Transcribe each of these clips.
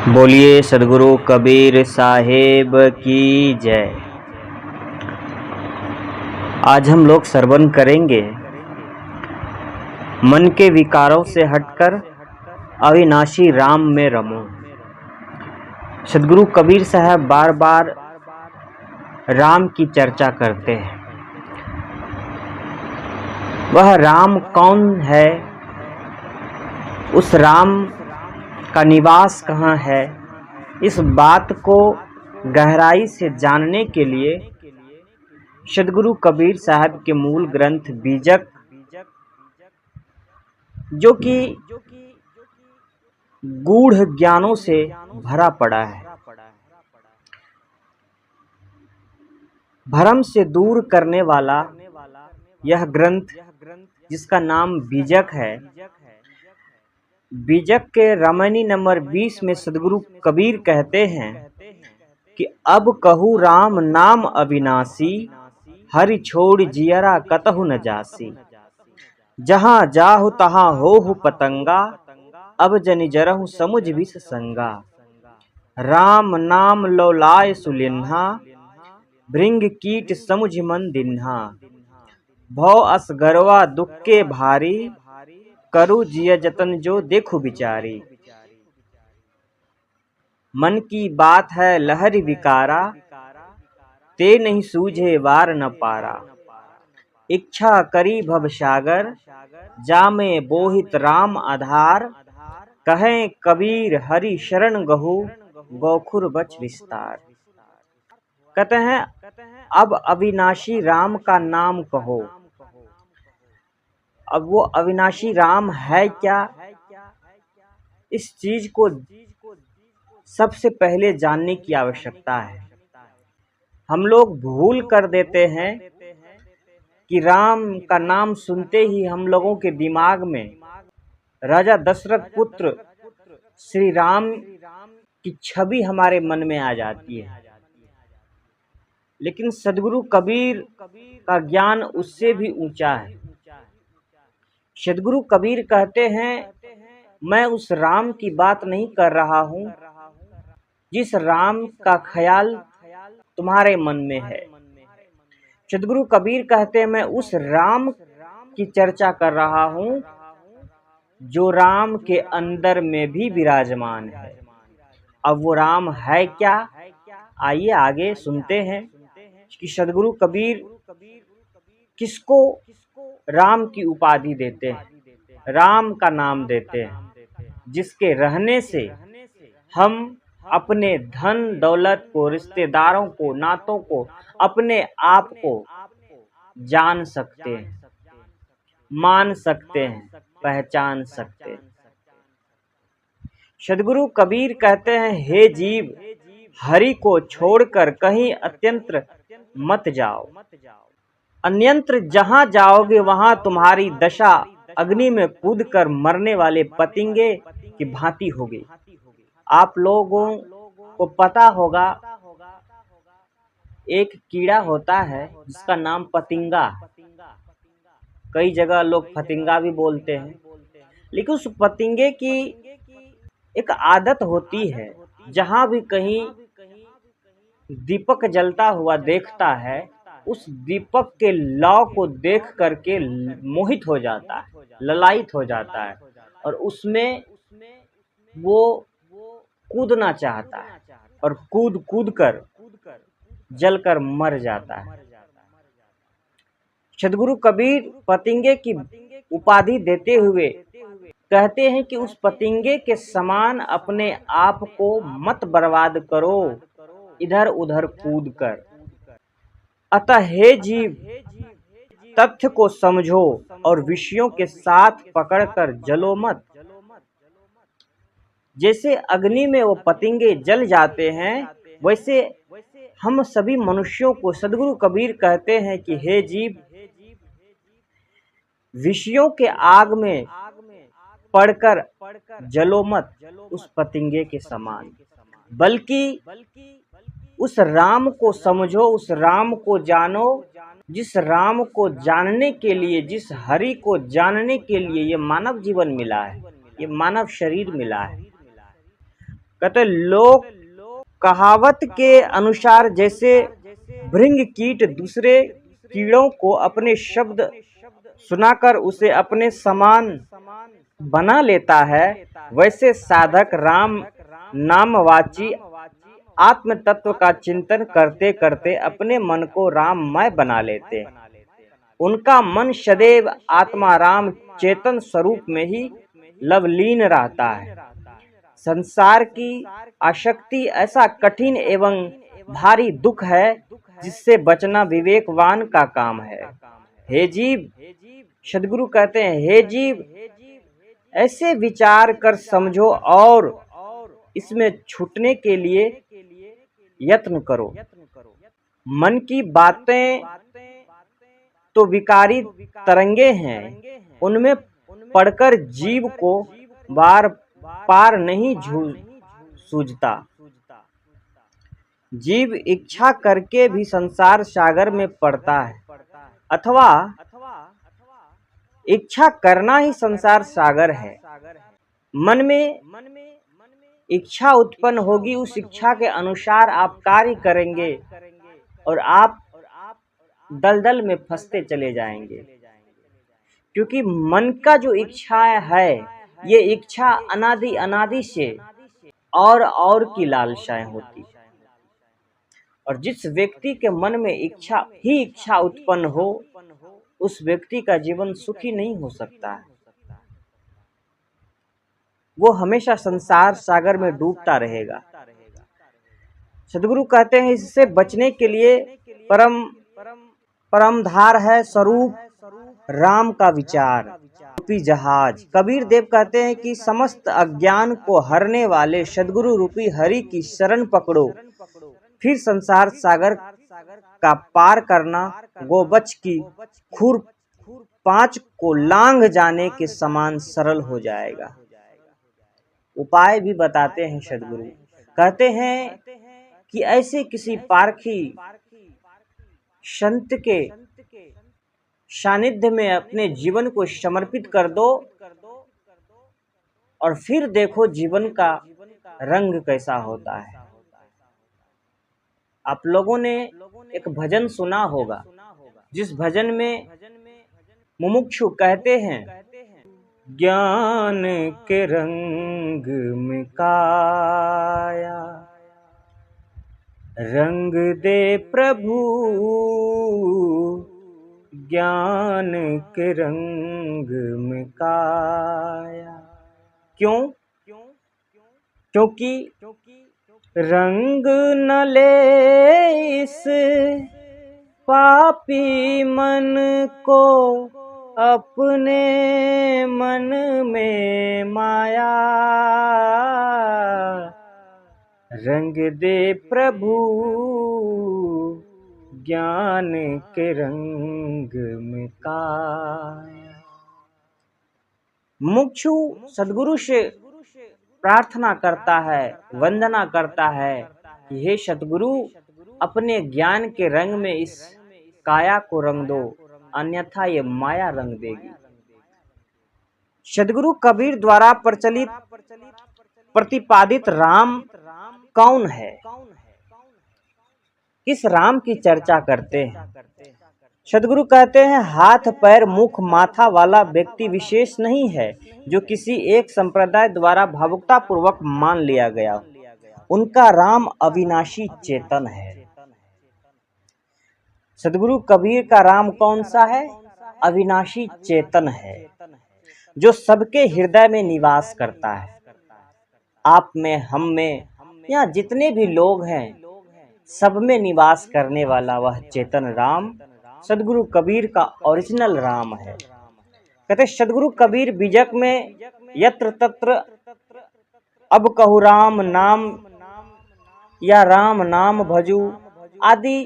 बोलिए सदगुरु कबीर साहेब की जय। आज हम लोग श्रवण करेंगे मन के विकारों से हटकर अविनाशी राम में रमो। सदगुरु कबीर साहब बार बार राम की चर्चा करते हैं। वह राम कौन है, उस राम का निवास कहाँ है, इस बात को गहराई से जानने के लिए सदगुरु कबीर साहब के मूल ग्रंथ बीजक, जो कि गूढ़ ज्ञानों से भरा पड़ा है, भ्रम से दूर करने वाला यह ग्रंथ जिसका नाम बीजक है। बीजक के रमणी नंबर 20 में सदगुरु कबीर कहते हैं कि अब कहूँ राम नाम अविनाशी, हरि छोड़ जियरा कतहु न जासी। जहाँ जाहु तहाँ होहु पतंगा, अब जनि जरहु समुझ विष संगा। राम नाम लौलाय सुलिन्हा, भृंग कीट समुझ मन दिन्हा। भव अस गरवा दुख के भारी, करु जिय जतन जो देखु बिचारी। मन की बात है लहरी विकारा, ते नहीं सूझे वार न पारा। इच्छा करी भव सागर, जामे बोहित राम आधार। कहें कबीर हरि शरण गहु, गौखुर बच विस्तार। कहते हैं अब अविनाशी राम का नाम कहो। अब वो अविनाशी राम है क्या, इस चीज को सबसे पहले जानने की आवश्यकता है। हम लोग भूल कर देते हैं कि राम का नाम सुनते ही हम लोगों के दिमाग में राजा दशरथ पुत्र श्री राम की छवि हमारे मन में आ जाती है। लेकिन सदगुरु कबीर का ज्ञान उससे भी ऊंचा है। सदगुरु कबीर कहते हैं मैं उस राम की बात नहीं कर रहा हूँ जिस राम का ख्याल तुम्हारे मन में है। सदगुरु कबीर कहते हैं मैं उस राम की चर्चा कर रहा हूँ जो राम के अंदर में भी विराजमान है। अब वो राम है क्या, आइए आगे सुनते हैं कि सदगुरु कबीर किसको राम की उपाधि देते हैं, राम का नाम देते हैं, जिसके रहने से हम अपने धन दौलत को, रिश्तेदारों को, नातों को, अपने आप को जान सकते हैं, मान सकते हैं, पहचान सकते हैं। सदगुरु कबीर कहते हैं हे जीव, हरि को छोड़कर कहीं अत्यंत्र मत जाओ। अन्यंत्र जहां जाओगे वहां तुम्हारी दशा अग्नि में कूदकर मरने वाले पतंगे की भांति होगी। आप लोगों को पता होगा एक कीड़ा होता है जिसका नाम पतंगा, कई जगह लोग फतिंगा भी बोलते हैं। लेकिन उस पतंगे की एक आदत होती है, जहां भी कहीं दीपक जलता हुआ देखता है उस दीपक के लौ को देख करके मोहित हो जाता है, ललायित हो जाता है और उसमें वो कूदना चाहता है और कूद कूद कर जलकर मर जाता है। सदगुरु कबीर पतंगे की उपाधि देते हुए कहते हैं कि उस पतंगे के समान अपने आप को मत बर्बाद करो इधर उधर कूद कर। अतः हे जीव, तथ्य को समझो और विषयों के साथ पकड़कर जलो मत। जैसे अग्नि में वो पतंगे जल जाते हैं, वैसे हम सभी मनुष्यों को सदगुरु कबीर कहते हैं कि हे जीव, विषयों के आग में पड़कर जलो मत उस पतंगे के समान, बल्कि उस राम को समझो, उस राम को जानो, जिस राम को जानने के लिए, जिस हरि को जानने के लिए ये मानव जीवन मिला है, ये मानव शरीर मिला है। कहते लोक कहावत के अनुसार जैसे भृंग कीट दूसरे कीड़ों को अपने शब्द सुनाकर उसे अपने समान बना लेता है, वैसे साधक राम नामवाची आत्म तत्व का चिंतन करते करते अपने मन को राममय बना लेते हैं। उनका मन सदैव आत्माराम चेतन स्वरूप में ही लवलीन रहता है। संसार की आसक्ति ऐसा कठिन एवं भारी दुख है जिससे बचना विवेकवान का काम है। हे जीव, सद्गुरु कहते हैं, हे जीव, ऐसे विचार कर समझो और इसमें छूटने के लिए यत्न करो। मन की बातें तो विकारी तरंगे हैं, उनमें पड़कर जीव को बार पार नहीं सूझता। जीव इच्छा करके भी संसार सागर में पड़ता है, अथवा इच्छा करना ही संसार सागर है। मन में इच्छा उत्पन्न होगी, उस इच्छा के अनुसार आप कार्य करेंगे और आप दलदल में फंसते चले जाएंगे। क्योंकि मन का जो इच्छा है, ये इच्छा अनादि से और की लालसाएं होती। और जिस व्यक्ति के मन में इच्छा उत्पन्न हो, उस व्यक्ति का जीवन सुखी नहीं हो सकता है। वो हमेशा संसार सागर में डूबता रहेगा। सद्गुरु कहते हैं, इससे बचने के लिए परमधार है स्वरूप राम का विचार रूपी जहाज। कबीर देव कहते हैं कि समस्त अज्ञान को हरने वाले सद्गुरु रूपी हरि की शरण पकड़ो, फिर संसार सागर का पार करना गोबच की खुर 5 को लांघ जाने के समान सरल हो जाएगा। उपाय भी बताते हैं सद्गुरु। कहते हैं कि ऐसे किसी पारखी संत के सानिध्य में अपने जीवन को समर्पित कर दो और फिर देखो जीवन का रंग कैसा होता है। आप लोगों ने एक भजन सुना होगा, जिस भजन में मुमुक्षु कहते हैं, ज्ञान के रंग में काया रंग दे प्रभु, ज्ञान के रंग में काया। क्यों? क्योंकि रंग न ले इस पापी मन को अपने मन में माया, रंग दे प्रभु ज्ञान के रंग में काया। मुमुक्षु सद्गुरु से प्रार्थना करता है, वंदना करता है कि हे सद्गुरु, अपने ज्ञान के रंग में इस काया को रंग दो, अन्यथा ये माया रंग देगी। सद्गुरु कबीर द्वारा प्रचलित प्रतिपादित राम कौन है? किस राम की चर्चा करते हैं? सद्गुरु कहते हैं, हाथ पैर मुख माथा वाला व्यक्ति विशेष नहीं है जो किसी एक संप्रदाय द्वारा भावुकता पूर्वक मान लिया गया। उनका राम अविनाशी चेतन है। सद्गुरु कबीर का राम कौन सा है? अविनाशी चेतन है, जो सबके हृदय में निवास करता है। आप में, हम में, या जितने भी लोग हैं, सब में निवास करने वाला वह चेतन राम सद्गुरु कबीर का ओरिजिनल राम है। कहते सद्गुरु कबीर बीजक में यत्र तत्र अब कहु राम नाम या राम नाम भजू आदि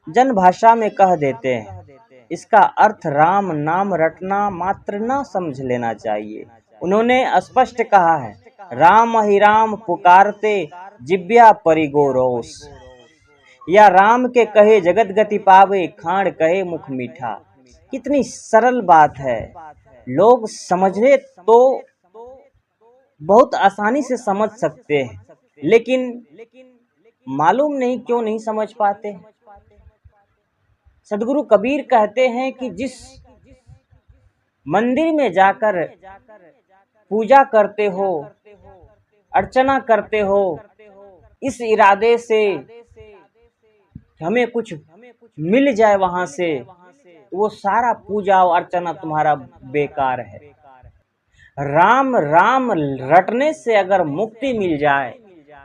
जन भाषा में कह देते हैं। इसका अर्थ राम नाम रटना मात्र न समझ लेना चाहिए। उन्होंने स्पष्ट कहा है, राम ही राम पुकारते जिब्या परिगोरोस, या राम के कहे जगत गति पावे खांड कहे मुख मीठा। कितनी सरल बात है, लोग समझे तो बहुत आसानी से समझ सकते हैं, लेकिन मालूम नहीं क्यों नहीं समझ पाते। सदगुरु कबीर कहते हैं कि जिस मंदिर में जाकर पूजा करते हो, अर्चना करते हो, इस इरादे से हमें कुछ मिल जाए वहां से, वो सारा पूजा और अर्चना तुम्हारा बेकार है। राम राम रटने से अगर मुक्ति मिल जाए,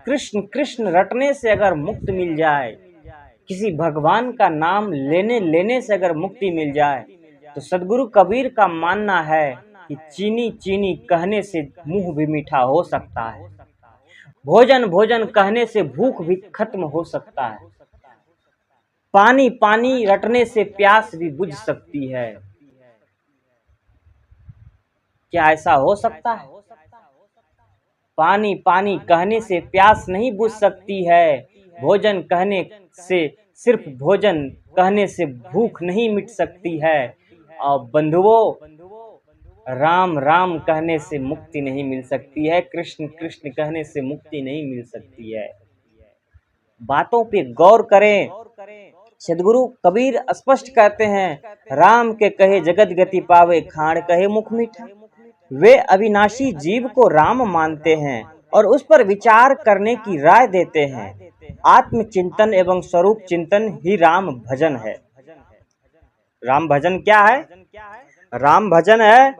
कृष्ण कृष्ण रटने से अगर मुक्ति मिल जाए, किसी भगवान का नाम लेने लेने से अगर मुक्ति मिल जाए, तो सदगुरु कबीर का मानना है कि चीनी चीनी कहने से मुंह भी मीठा हो सकता है, भोजन भोजन कहने से भूख भी खत्म हो सकता है, पानी पानी रटने से प्यास भी बुझ सकती है। क्या ऐसा हो सकता है? पानी पानी कहने से प्यास नहीं बुझ सकती है, भोजन कहने से, सिर्फ भोजन कहने से भूख नहीं मिट सकती है, और बंधुओं, राम राम कहने से मुक्ति नहीं मिल सकती है, कृष्ण कृष्ण कहने से मुक्ति नहीं मिल सकती है। बातों पे गौर करें। सदगुरु कबीर स्पष्ट कहते हैं, राम के कहे जगत गति पावे, खाण कहे मुख मीठा। वे अविनाशी जीव को राम मानते हैं और उस पर विचार करने की राय देते हैं। आत्मचिंतन एवं स्वरूप चिंतन ही राम भजन है। राम भजन क्या है? राम भजन है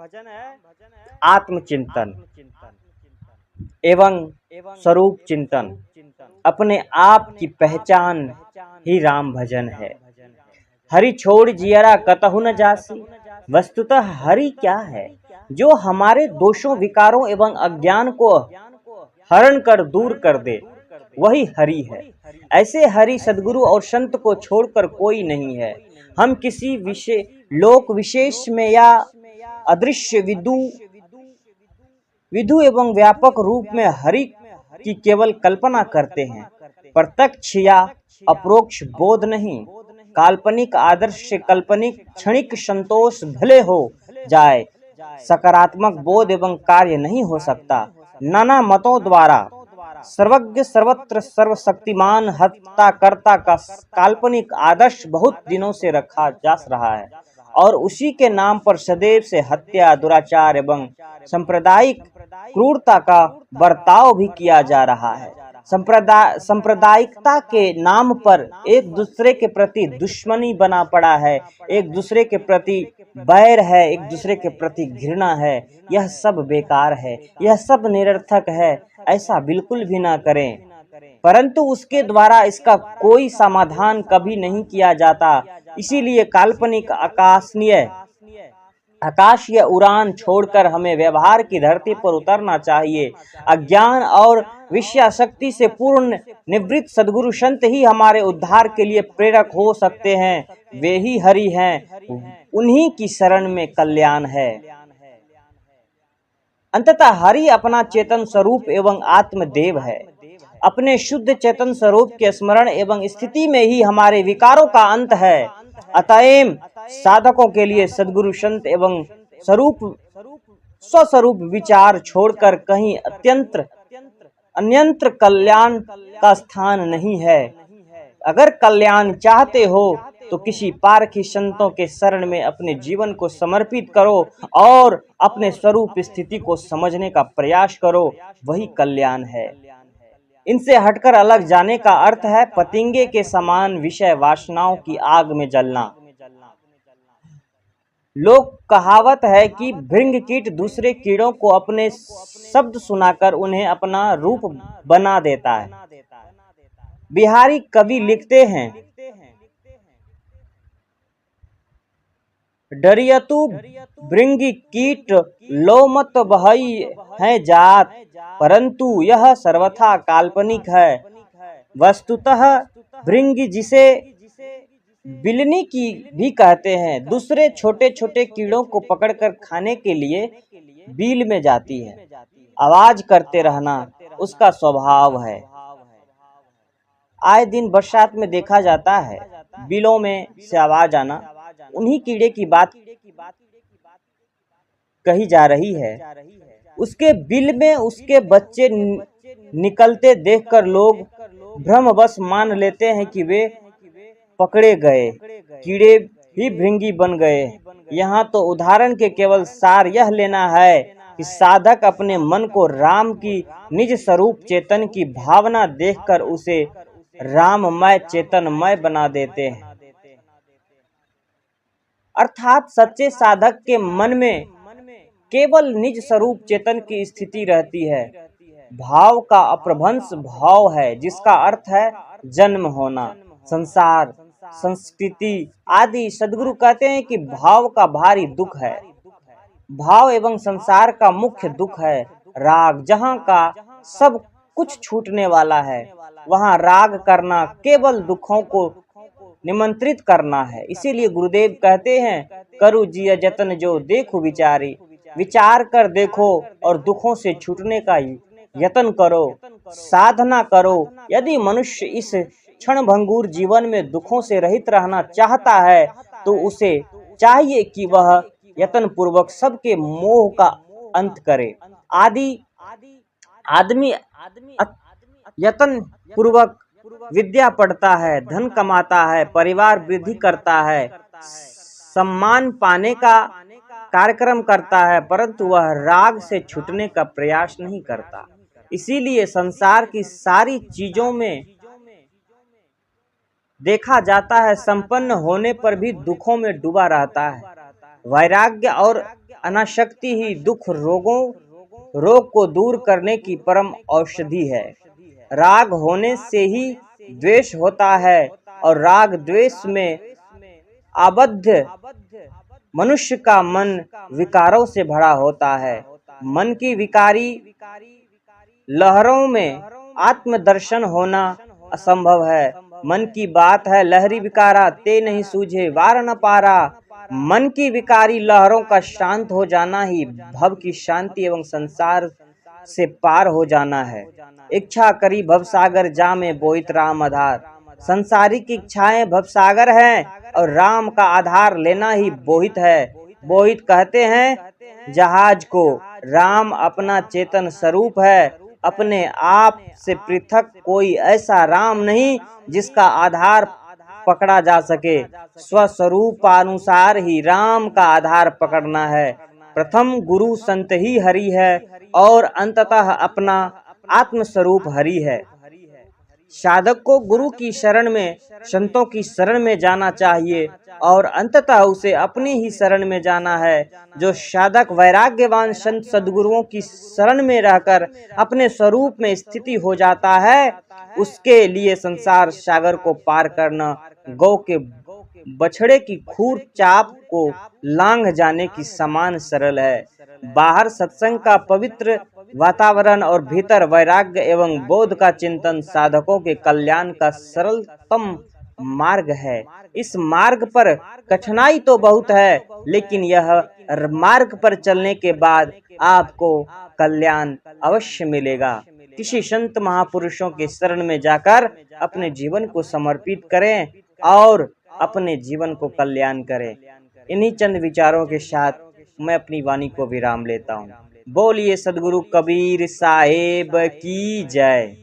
आत्मचिंतन एवं स्वरूप चिंतन, अपने आप की पहचान ही राम भजन है। हरि छोड़ जियरा कतहु न जासी। वस्तुतः हरि क्या है? जो हमारे दोषों, विकारों एवं अज्ञान को हरण कर दूर कर दे, वही हरि है। ऐसे हरि सदगुरु और संत को छोड़कर कोई नहीं है। हम किसी लोक विशेष में या अदृश्य विधु एवं व्यापक रूप में हरि की केवल कल्पना करते हैं, प्रत्यक्ष या अप्रोक्ष बोध नहीं। काल्पनिक आदर्श से काल्पनिक क्षणिक संतोष भले हो जाए, सकारात्मक बोध एवं कार्य नहीं हो सकता। नाना मतों द्वारा सर्वज्ञ, सर्वत्र सर्वशक्तिमान, हत्ता कर्ता का काल्पनिक आदर्श बहुत दिनों से रखा जा रहा है और उसी के नाम पर सदैव से हत्या, दुराचार एवं सांप्रदायिक क्रूरता का बर्ताव भी किया जा रहा है। सांप्रदायिकता के नाम पर एक दूसरे के प्रति दुश्मनी बना पड़ा है, एक दूसरे के प्रति बैर है, एक दूसरे के प्रति घृणा है। यह सब बेकार है, यह सब निरर्थक है। ऐसा बिल्कुल भी ना करें, परंतु उसके द्वारा इसका कोई समाधान कभी नहीं किया जाता। इसीलिए काल्पनिक आकाशीय उड़ान छोड़कर हमें व्यवहार की धरती पर उतरना चाहिए। अज्ञान और विषयासक्ति से पूर्ण निवृत्त सद्गुरु संत ही हमारे उद्धार के लिए प्रेरक हो सकते हैं। वे ही हरि हैं, उन्हीं की शरण में कल्याण है। अंततः हरि अपना चेतन स्वरूप एवं आत्मदेव है। अपने शुद्ध चेतन स्वरूप के स्मरण एवं स्थिति में ही हमारे विकारों का अंत है। अतएव साधकों के लिए सद्गुरु संत एवं स्वस्वरूप विचार छोड़कर कहीं अन्यंत्र कल्याण का स्थान नहीं है। अगर कल्याण चाहते हो तो किसी पारखी संतों के शरण में अपने जीवन को समर्पित करो और अपने स्वरूप स्थिति को समझने का प्रयास करो, वही कल्याण है। इनसे हटकर अलग जाने का अर्थ है पतंगे के समान विषय वासनाओं की आग में जलना। लोक कहावत है कि भृंग कीट दूसरे कीड़ों को अपने शब्द सुनाकर उन्हें अपना रूप बना देता है। बिहारी कवि लिखते हैं, डरियतु भृंग कीट लो मत बहई है जात, परंतु यह सर्वथा काल्पनिक है। वस्तुतः भृंग, जिसे बिलनी की भी कहते हैं, दूसरे छोटे छोटे कीड़ों को पकड़कर खाने के लिए बिल में जाती है। आवाज करते रहना उसका स्वभाव है। आए दिन बरसात में देखा जाता है बिलों में से आवाज आना। उन्हीं कीड़े की बात कही जा रही है। उसके बिल में उसके बच्चे निकलते देखकर लोग भ्रमवश मान लेते हैं कि वे पकड़े गए कीड़े ही भृंगी बन गए। यहाँ तो उदाहरण के केवल सार यह लेना है कि साधक अपने मन को राम की निज स्वरूप चेतन की भावना देखकर उसे राममय चेतनमय बना देते हैं। अर्थात सच्चे साधक के मन में केवल निज स्वरूप चेतन की स्थिति रहती है। भाव का अप्रभंश भाव है, जिसका अर्थ है जन्म होना, संसार, संस्कृति आदि। सद्गुरु कहते हैं कि भाव का भारी दुख है। भाव एवं संसार का मुख्य दुख है राग। जहाँ का सब कुछ छूटने वाला है, वहाँ राग करना केवल दुखों को निमंत्रित करना है। इसीलिए गुरुदेव कहते हैं, करु जिय जतन जो देखो विचारी। विचार कर देखो और दुखों से छूटने का यत्न करो, साधना करो। यदि मनुष्य इस क्षण भंगुर जीवन में दुखों से रहित रहना चाहता है, तो उसे चाहिए कि वह यत्न पूर्वक सबके मोह का अंत करे। आदमी यत्न पूर्वक विद्या पढ़ता है, धन कमाता है, परिवार वृद्धि करता है, सम्मान पाने का कार्यक्रम करता है, परंतु वह राग से छूटने का प्रयास नहीं करता। इसीलिए संसार की सारी चीजों में देखा जाता है, संपन्न होने पर भी दुखों में डूबा रहता है। वैराग्य और अनासक्ति ही रोग को दूर करने की परम औषधि है। राग होने से ही द्वेष होता है और राग द्वेष में आबद्ध मनुष्य का मन विकारों से भरा होता है। मन की विकारी लहरों में आत्मदर्शन होना असंभव है। मन की बात है लहरी विकारा, ते नहीं सूझे वार न पारा। मन की विकारी लहरों का शांत हो जाना ही भव की शांति एवं संसार से पार हो जाना है। इच्छा करी भवसागर जामे बोहित राम आधार। संसारिक इच्छाएं भवसागर हैं और राम का आधार लेना ही बोहित है। बोहित कहते हैं जहाज को। राम अपना चेतन स्वरूप है। अपने आप से पृथक कोई ऐसा राम नहीं जिसका आधार पकड़ा जा सके। स्वस्वरूपानुसार ही राम का आधार पकड़ना है। प्रथम गुरु संत ही हरि है और अंततः अपना आत्म स्वरूप हरि है। साधक को गुरु की शरण में, संतों की शरण में जाना चाहिए और अंततः उसे अपनी ही शरण में जाना है। जो साधक वैराग्यवान संत सद्गुरुओं की शरण में रहकर अपने स्वरूप में स्थिति हो जाता है, उसके लिए संसार सागर को पार करना गौ के बछड़े की खूर चाप को लांघ जाने की समान सरल है। बाहर सत्संग का पवित्र वातावरण और भीतर वैराग्य एवं बोध का चिंतन साधकों के कल्याण का सरलतम मार्ग है। इस मार्ग पर कठिनाई तो बहुत है, लेकिन यह मार्ग पर चलने के बाद आपको कल्याण अवश्य मिलेगा। किसी संत महापुरुषों के शरण में जाकर अपने जीवन को समर्पित करें और अपने जीवन को कल्याण करें। इन्हीं चंद विचारों के साथ मैं अपनी वाणी को विराम लेता हूँ। बोलिए सद्गुरु कबीर साहेब की जय।